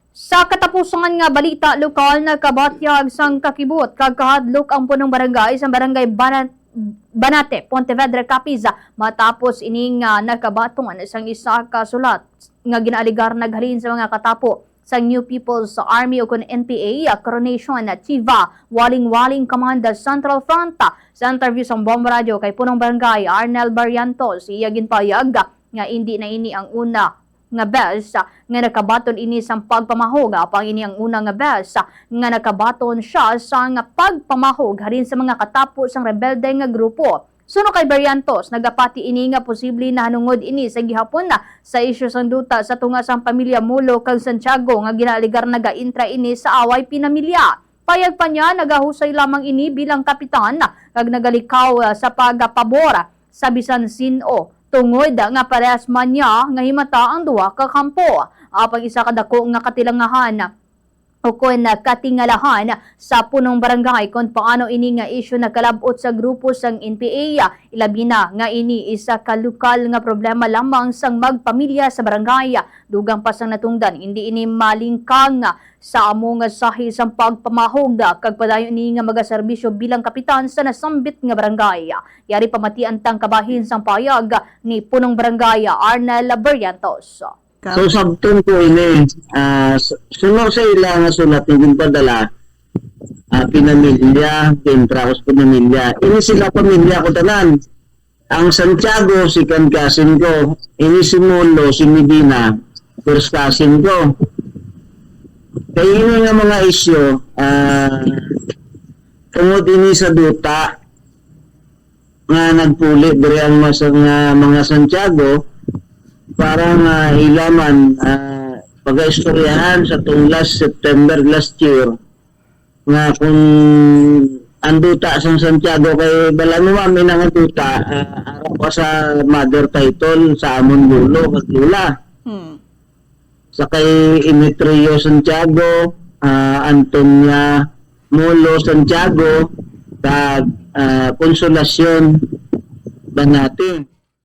Sa katapusan nga balita, lokal na kabatyag sang kakibot kagkahadlok ang punong barangay sa barangay Banate, Pontevedra, Capiz matapos ining nakabaton sang isa ka sulat nga ginaaligar naghalin sa mga katapo sa New People's Army o kun NPA Coronation Chiva Waling-Waling Command Central Front. Sa interview sa Bomba Radio kay punong barangay Arnel Barrientos, iya ginpayag nga hindi na ini ang una nga bes nga nakabaton ini sa pagpamahog apang ini ang una nga bes nga nakabaton siya sa nga pagpamahog harin sa mga katapo sang rebelde nga grupo. Suno kay Barrientos, nagapati ini nga posible na hanungod ini sa gihapon na sa isyu sang duta sa tunga sang pamilya Mulo kag Santiago nga ginaligar nagaintra ini sa away pinamilya. Payag pa niya nagahusay lamang ini bilang kapitan kag nagalikaw sa pagpabor sa bisan sino tungod nga parehas man niya nga himata ang duwa ka kampo. Apang isa kadako nga katilangahan o kung katingalahan sa punong barangay kung paano ini nga isyu nakalabot sa grupo sang NPA. Ilabi na nga ini isa ka lokal nga problema lamang sang magpamilya sa barangay. Dugang pa sang natungdan, hindi ini malingkang sa amo nga sahi sang pagpamahog kag padayon ini nga magaserbisyo bilang kapitan sa nasambit nga barangay. Yari pamatian tang kabahin sang payag ni punong barangay Arnel Barrientos. So sabton ko ini suno sa ila nga sulat na ginpadala pinamilya, pintraos pinamilya. Ini sila pamilya ko tanan. Ang Santiago, si cousin ko. Ini si Mulo, si Medina, first cousin ko. Kaya ini nga mga isyo, tungod ini sa duta nga nagpuli diri ang mga Santiago para nga ilaman pag-istoryahan sa itong last September last year nga kung ang duta sa Santiago kay balano mami nga duta araw pa sa mother title sa amon lulo kag lula. Sa kay Imetrio Santiago, Antonia Mulo Santiago kag Consolacion Banate.